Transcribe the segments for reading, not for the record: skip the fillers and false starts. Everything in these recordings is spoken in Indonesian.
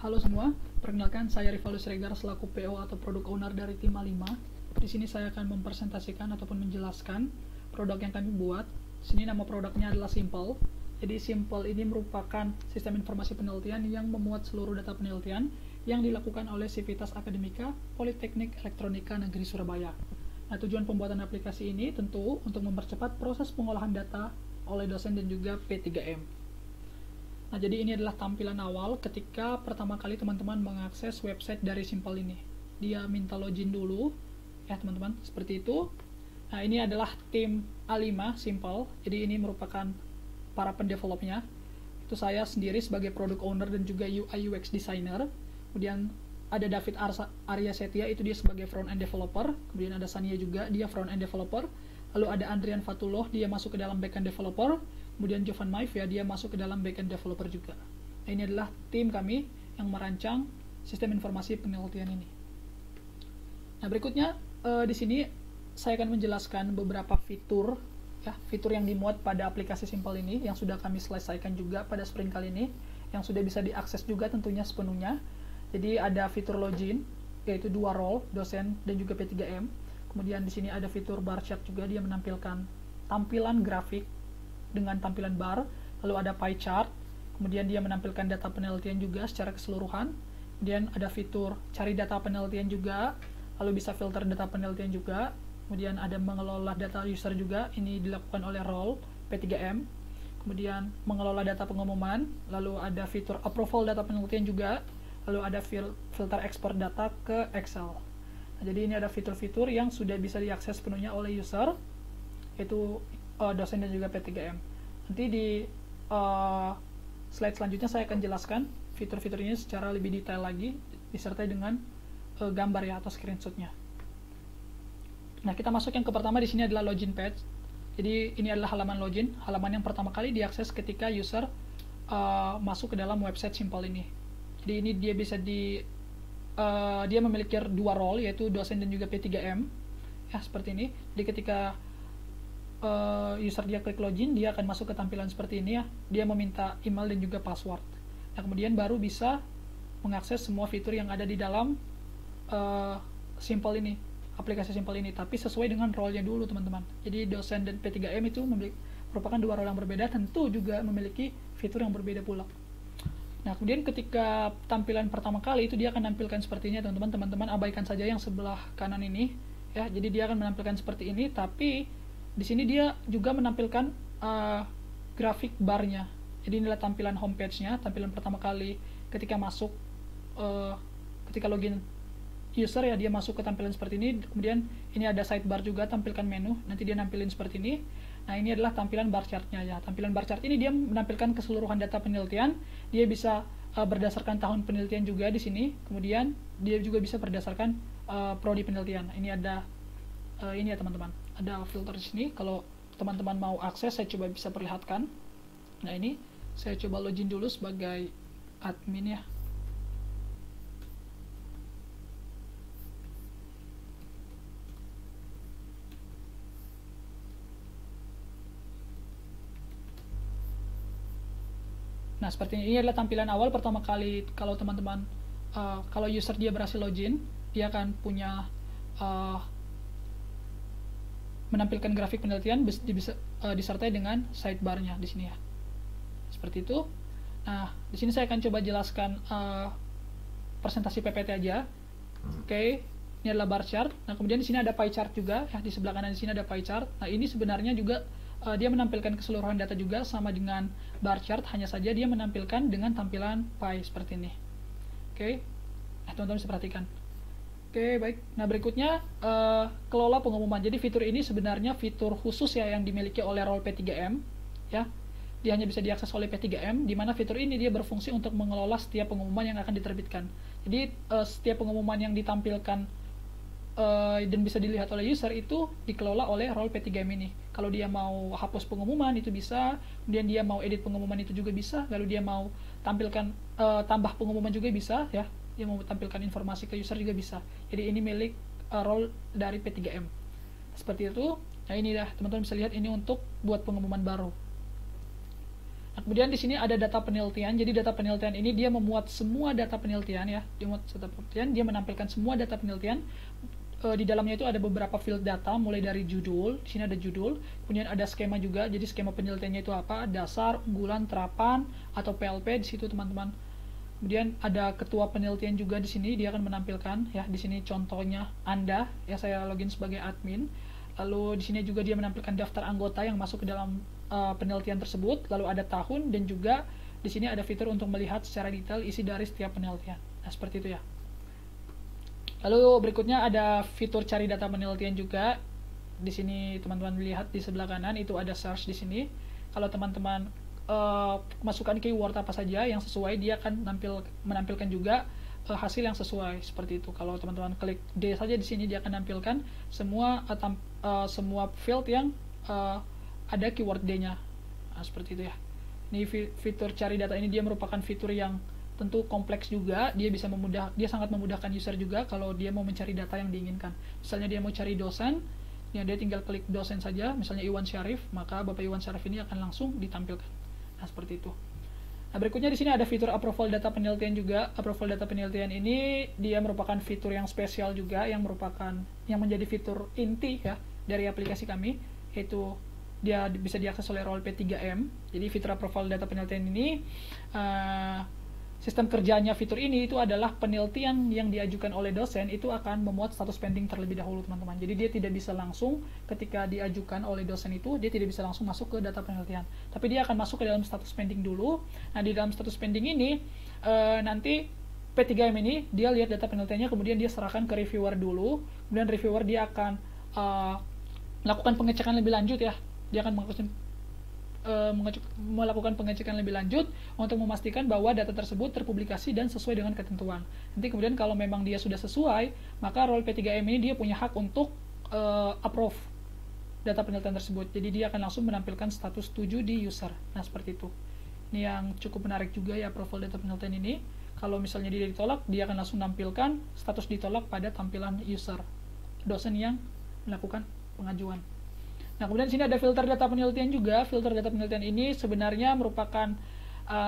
Halo semua, perkenalkan saya Rivalus Regar selaku PO atau Product Owner dari tim A5. Di sini saya akan mempresentasikan ataupun menjelaskan produk yang kami buat. Di sini nama produknya adalah Simple. Jadi Simple ini merupakan sistem informasi penelitian yang memuat seluruh data penelitian yang dilakukan oleh Civitas Akademika Politeknik Elektronika Negeri Surabaya. Nah, tujuan pembuatan aplikasi ini tentu untuk mempercepat proses pengolahan data oleh dosen dan juga P3M. Nah, jadi ini adalah tampilan awal ketika pertama kali teman-teman mengakses website dari Simple ini. Dia minta login dulu, ya teman-teman, seperti itu. Nah, ini adalah tim A5 Simple, jadi ini merupakan para pendevelopnya. Itu saya sendiri sebagai product owner dan juga UI UX designer. Kemudian ada David Arya Setia, itu dia sebagai front-end developer. Kemudian ada Sania juga, dia front-end developer. Lalu ada Andrian Fatullah, dia masuk ke dalam back-end developer. Kemudian Jovan Maif, ya, dia masuk ke dalam back-end developer juga. Nah, ini adalah tim kami yang merancang sistem informasi penelitian ini. Nah, berikutnya di sini saya akan menjelaskan beberapa fitur, ya, fitur yang dimuat pada aplikasi Simple ini yang sudah kami selesaikan juga pada sprint kali ini, yang sudah bisa diakses juga tentunya sepenuhnya. Jadi ada fitur login, yaitu dua role, dosen dan juga P3M. Kemudian di sini ada fitur bar chart juga, dia menampilkan tampilan grafik dengan tampilan bar. Lalu ada pie chart, kemudian dia menampilkan data penelitian juga secara keseluruhan. Kemudian ada fitur cari data penelitian juga, lalu bisa filter data penelitian juga. Kemudian ada mengelola data user juga, ini dilakukan oleh role P3M. Kemudian mengelola data pengumuman, lalu ada fitur approval data penelitian juga, lalu ada filter ekspor data ke Excel. Nah, jadi ini ada fitur-fitur yang sudah bisa diakses penuhnya oleh user, yaitu dosen dan juga P3M. Nanti di slide selanjutnya saya akan jelaskan fitur-fitur ini secara lebih detail lagi, disertai dengan gambar, ya, atau screenshotnya. Nah, kita masuk yang ke pertama. Di sini adalah login page. Jadi ini adalah halaman login, halaman yang pertama kali diakses ketika user masuk ke dalam website Simple ini. Jadi ini dia bisa dia memiliki dua role, yaitu dosen dan juga P3M, ya, seperti ini. Jadi ketika user dia klik login, dia akan masuk ke tampilan seperti ini, ya. Dia meminta email dan juga password. Nah, kemudian baru bisa mengakses semua fitur yang ada di dalam Simple ini, aplikasi Simple ini, tapi sesuai dengan role-nya dulu, teman-teman. Jadi dosen dan P3M itu merupakan dua role yang berbeda, tentu juga memiliki fitur yang berbeda pula. Nah, kemudian ketika tampilan pertama kali itu dia akan menampilkan seperti ini, teman-teman. Teman-teman abaikan saja yang sebelah kanan ini, ya. Jadi dia akan menampilkan seperti ini, tapi di sini dia juga menampilkan grafik barnya. Jadi inilah tampilan homepage-nya, tampilan pertama kali ketika masuk, ketika login user, ya, dia masuk ke tampilan seperti ini. Kemudian ini ada sidebar juga, tampilkan menu, nanti dia nampilin seperti ini. Nah, ini adalah tampilan bar chart-nya, ya. Tampilan bar chart ini dia menampilkan keseluruhan data penelitian. Dia bisa berdasarkan tahun penelitian juga di sini. Kemudian dia juga bisa berdasarkan prodi penelitian. Ini ada ini, ya, teman-teman. Ada filter di sini. Kalau teman-teman mau akses, saya coba bisa perlihatkan. Nah, ini saya coba login dulu sebagai admin, ya. Nah, seperti ini adalah tampilan awal pertama kali kalau teman-teman kalau user dia berhasil login, dia akan punya menampilkan grafik penelitian disertai dengan sidebar-nya di sini, ya. Seperti itu. Nah, di sini saya akan coba jelaskan presentasi PPT aja. Oke, ini adalah bar chart. Nah, kemudian di sini ada pie chart juga, ya. Di sebelah kanan di sini ada pie chart. Nah, ini sebenarnya juga dia menampilkan keseluruhan data juga sama dengan bar chart, hanya saja dia menampilkan dengan tampilan pie seperti ini. Oke, teman-teman bisa perhatikan. Oke, baik. Nah, berikutnya kelola pengumuman. Jadi fitur ini sebenarnya fitur khusus, ya, yang dimiliki oleh role P3M, ya. Dia hanya bisa diakses oleh P3M, di mana fitur ini dia berfungsi untuk mengelola setiap pengumuman yang akan diterbitkan. Jadi setiap pengumuman yang ditampilkan dan bisa dilihat oleh user itu dikelola oleh role P3M ini. Kalau dia mau hapus pengumuman itu bisa, kemudian dia mau edit pengumuman itu juga bisa, lalu dia mau tampilkan tambah pengumuman juga bisa, ya. Dia mau tampilkan informasi ke user juga bisa. Jadi ini milik role dari P3M. Seperti itu. Nah, ini dah teman-teman bisa lihat, ini untuk buat pengumuman baru. Nah, kemudian di sini ada data penelitian. Jadi data penelitian ini dia memuat semua data penelitian ya. Dia memuat data penelitian, dia menampilkan semua data penelitian. Di dalamnya itu ada beberapa field data, mulai dari judul. Di sini ada judul. Kemudian ada skema juga. Jadi skema penelitiannya itu apa? Dasar, unggulan, terapan, atau PLP di situ teman-teman. Kemudian ada ketua penelitian juga di sini. Dia akan menampilkan ya. Di sini contohnya Anda. Ya, saya login sebagai admin. Lalu di sini juga dia menampilkan daftar anggota yang masuk ke dalam penelitian tersebut. Lalu ada tahun, dan juga di sini ada fitur untuk melihat secara detail isi dari setiap penelitian. Nah, seperti itu ya. Lalu berikutnya ada fitur cari data penelitian juga. Di sini teman-teman lihat di sebelah kanan itu ada search di sini. Kalau teman-teman masukkan keyword apa saja yang sesuai, dia akan menampilkan juga hasil yang sesuai seperti itu. Kalau teman-teman klik D saja di sini, dia akan menampilkan semua field yang ada keyword D-nya. Nah, seperti itu ya. Ini fitur cari data ini dia merupakan fitur yang tentu kompleks juga. Dia sangat memudahkan user juga kalau dia mau mencari data yang diinginkan. Misalnya dia mau cari dosen, ya dia tinggal klik dosen saja, misalnya Iwan Syarif, maka Bapak Iwan Syarif ini akan langsung ditampilkan. Nah, seperti itu. Nah, berikutnya di sini ada fitur approval data penelitian juga. Approval data penelitian ini dia merupakan fitur yang spesial juga, yang menjadi fitur inti ya dari aplikasi kami, yaitu dia bisa diakses oleh role P3M. Jadi fitur approval data penelitian ini, sistem kerjanya fitur ini itu adalah penelitian yang diajukan oleh dosen itu akan memuat status pending terlebih dahulu, teman-teman. Jadi dia tidak bisa langsung ketika diajukan oleh dosen itu, dia tidak bisa langsung masuk ke data penelitian. Tapi dia akan masuk ke dalam status pending dulu. Nah, di dalam status pending ini nanti P3M ini dia lihat data penelitiannya, kemudian dia serahkan ke reviewer dulu. Kemudian reviewer dia akan melakukan pengecekan lebih lanjut ya. Dia akan melakukan pengecekan lebih lanjut untuk memastikan bahwa data tersebut terpublikasi dan sesuai dengan ketentuan. Nanti kemudian kalau memang dia sudah sesuai, maka role P3M ini dia punya hak untuk approve data penelitian tersebut. Jadi dia akan langsung menampilkan status setuju di user. Nah, seperti itu. Ini yang cukup menarik juga ya, approval data penelitian ini. Kalau misalnya dia ditolak, dia akan langsung menampilkan status ditolak pada tampilan user, dosen yang melakukan pengajuan. Nah, kemudian di sini ada filter data penelitian juga. Filter data penelitian ini sebenarnya merupakan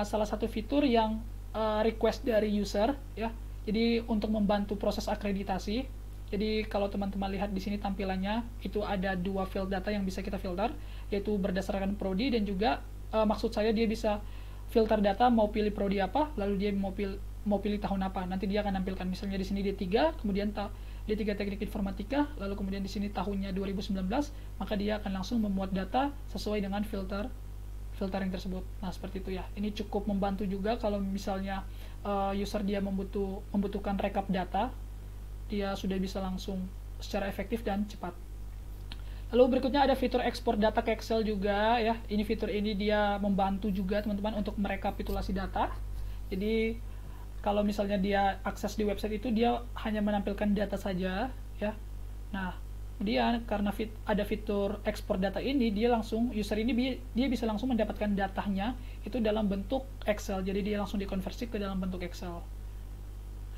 salah satu fitur yang request dari user ya. Jadi untuk membantu proses akreditasi. Jadi kalau teman-teman lihat di sini tampilannya itu ada dua field data yang bisa kita filter, yaitu berdasarkan prodi dan juga maksud saya dia bisa filter data mau pilih prodi apa, lalu dia mau pilih tahun apa. Nanti dia akan nampilkan misalnya di sini D3, kemudian D3 Teknik Informatika, lalu kemudian di sini tahunnya 2019, maka dia akan langsung memuat data sesuai dengan filtering tersebut. Nah, seperti itu ya. Ini cukup membantu juga kalau misalnya user dia membutuhkan rekap data, dia sudah bisa langsung secara efektif dan cepat. Lalu berikutnya ada fitur ekspor data ke Excel juga ya. Ini fitur ini dia membantu juga teman-teman untuk merekapitulasi data. Jadi kalau misalnya dia akses di website itu, dia hanya menampilkan data saja ya. Nah, kemudian karena ada fitur ekspor data ini, user ini dia bisa langsung mendapatkan datanya itu dalam bentuk Excel. Jadi dia langsung dikonversi ke dalam bentuk Excel.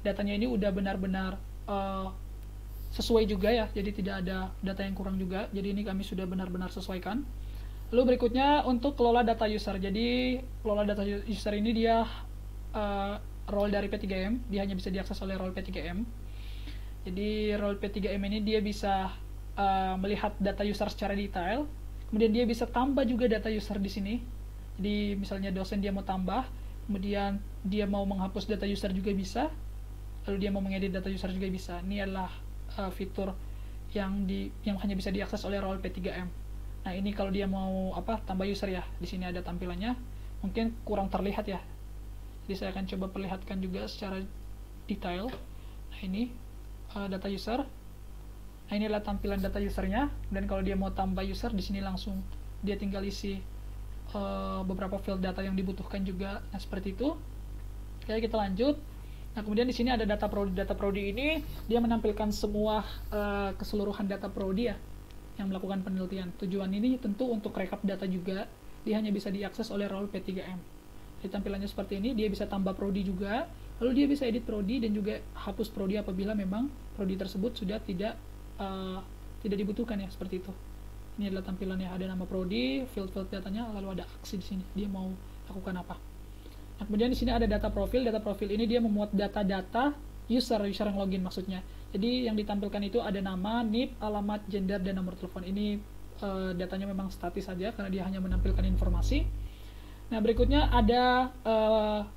Datanya ini udah benar-benar sesuai juga ya, jadi tidak ada data yang kurang juga. Jadi ini kami sudah benar-benar sesuaikan. Lalu berikutnya untuk kelola data user. Jadi kelola data user ini dia role dari P3M, dia hanya bisa diakses oleh role P3M. Jadi role P3M ini dia bisa melihat data user secara detail. Kemudian dia bisa tambah juga data user di sini. Jadi misalnya dosen dia mau tambah, kemudian dia mau menghapus data user juga bisa. Lalu dia mau mengedit data user juga bisa. Ini adalah fitur yang hanya bisa diakses oleh role P3M. Nah, ini kalau dia mau tambah user ya, di sini ada tampilannya. Mungkin kurang terlihat ya. Jadi saya akan coba perlihatkan juga secara detail. Nah, ini data user. Nah, ini adalah tampilan data usernya. Dan kalau dia mau tambah user, di sini langsung dia tinggal isi beberapa field data yang dibutuhkan juga. Nah, seperti itu. Oke, kita lanjut. Nah, kemudian di sini ada data prodi. Data prodi ini dia menampilkan semua keseluruhan data prodi ya yang melakukan penelitian. Tujuan ini tentu untuk rekap data juga. Dia hanya bisa diakses oleh role P3M. Di tampilannya seperti ini, dia bisa tambah prodi juga. Lalu dia bisa edit prodi dan juga hapus prodi apabila memang prodi tersebut sudah tidak dibutuhkan ya, seperti itu. Ini adalah tampilannya, ada nama prodi, field datanya, lalu ada aksi di sini. Dia mau lakukan apa. Nah, kemudian di sini ada data profil. Data profil ini dia memuat data-data user yang login maksudnya. Jadi yang ditampilkan itu ada nama, NIP, alamat, gender, dan nomor telepon. Ini datanya memang statis saja karena dia hanya menampilkan informasi. Nah, berikutnya ada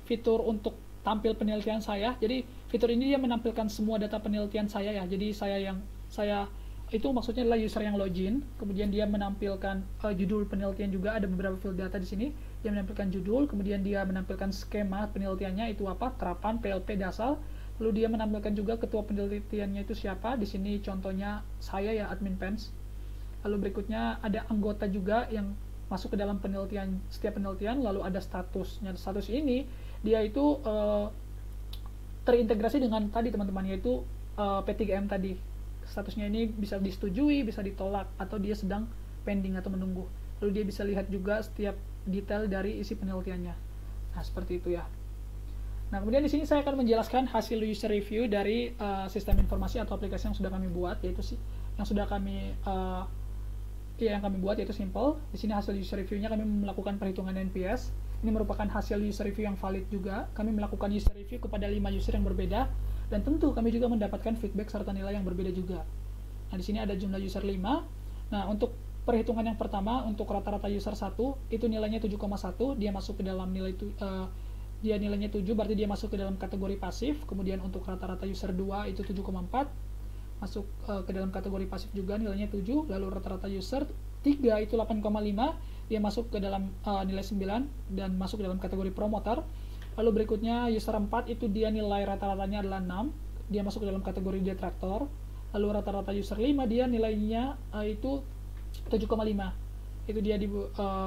fitur untuk tampil penelitian saya. Jadi fitur ini dia menampilkan semua data penelitian saya ya. Jadi saya itu maksudnya adalah user yang login, kemudian dia menampilkan judul penelitian juga, ada beberapa field data di sini. Dia menampilkan judul, kemudian dia menampilkan skema penelitiannya itu apa, terapan, PLP, dasal. Lalu dia menampilkan juga ketua penelitiannya itu siapa. Di sini contohnya saya ya, admin PENS. Lalu berikutnya ada anggota juga yang masuk ke dalam penelitian, setiap penelitian. Lalu ada statusnya. Status ini dia itu terintegrasi dengan tadi teman-teman, yaitu P3M tadi. Statusnya ini bisa disetujui, bisa ditolak, atau dia sedang pending atau menunggu. Lalu dia bisa lihat juga setiap detail dari isi penelitiannya. Nah, seperti itu ya. Nah, kemudian di sini saya akan menjelaskan hasil user review dari sistem informasi atau aplikasi yang sudah kami buat, yaitu yang sudah kami yang kami buat, yaitu simple. Di sini hasil user review-nya kami melakukan perhitungan NPS. Ini merupakan hasil user review yang valid juga. Kami melakukan user review kepada 5 user yang berbeda, dan tentu kami juga mendapatkan feedback serta nilai yang berbeda juga. Nah, di sini ada jumlah user 5. Nah, untuk perhitungan yang pertama, untuk rata-rata user 1, itu nilainya 7,1, dia masuk ke dalam nilai dia nilainya 7, berarti dia masuk ke dalam kategori pasif. Kemudian untuk rata-rata user 2 itu 7,4, masuk ke dalam kategori pasif juga, nilainya 7. Lalu rata-rata user 3 itu 8,5, dia masuk ke dalam nilai 9 dan masuk ke dalam kategori promoter. Lalu berikutnya user 4 itu dia nilai rata-ratanya adalah 6, dia masuk ke dalam kategori detraktor. Lalu rata-rata user 5 dia nilainya itu 7,5, itu dia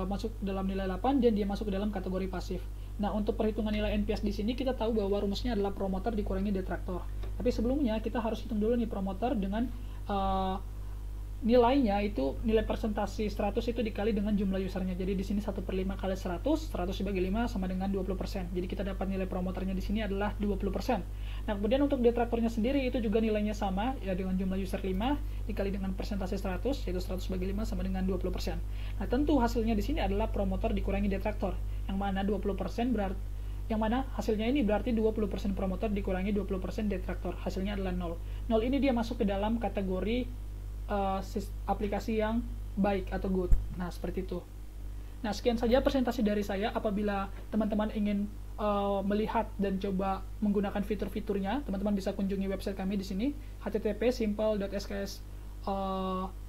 masuk dalam nilai 8 dan dia masuk ke dalam kategori pasif. Nah, untuk perhitungan nilai NPS di sini kita tahu bahwa rumusnya adalah promoter dikurangi detraktor. Tapi sebelumnya kita harus hitung dulu nih promoter dengan nilainya itu, nilai presentasi 100 itu dikali dengan jumlah usernya. Jadi di sini 1/5 kali 100, 100 dibagi 5 sama dengan 20%. Jadi kita dapat nilai promoternya di sini adalah 20%. Nah, kemudian untuk detraktornya sendiri itu juga nilainya sama ya, dengan jumlah user 5 dikali dengan persentase 100, yaitu 100 bagi 5 sama dengan 20%. Nah, tentu hasilnya di sini adalah promoter dikurangi detraktor, yang mana 20% berarti hasilnya ini berarti 20% promoter dikurangi 20% detraktor. Hasilnya adalah 0. 0 ini dia masuk ke dalam kategori aplikasi yang baik atau good. Nah, seperti itu. Nah, sekian saja presentasi dari saya. Apabila teman-teman ingin melihat dan coba menggunakan fitur-fiturnya, teman-teman bisa kunjungi website kami di sini, http://simple.sks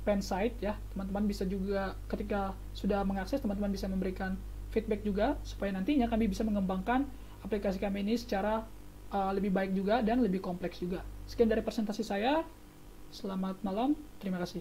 pensite ya. Teman-teman bisa juga ketika sudah mengakses, teman-teman bisa memberikan feedback juga supaya nantinya kami bisa mengembangkan aplikasi kami ini secara lebih baik juga dan lebih kompleks juga. Sekian dari presentasi saya. Selamat malam, terima kasih.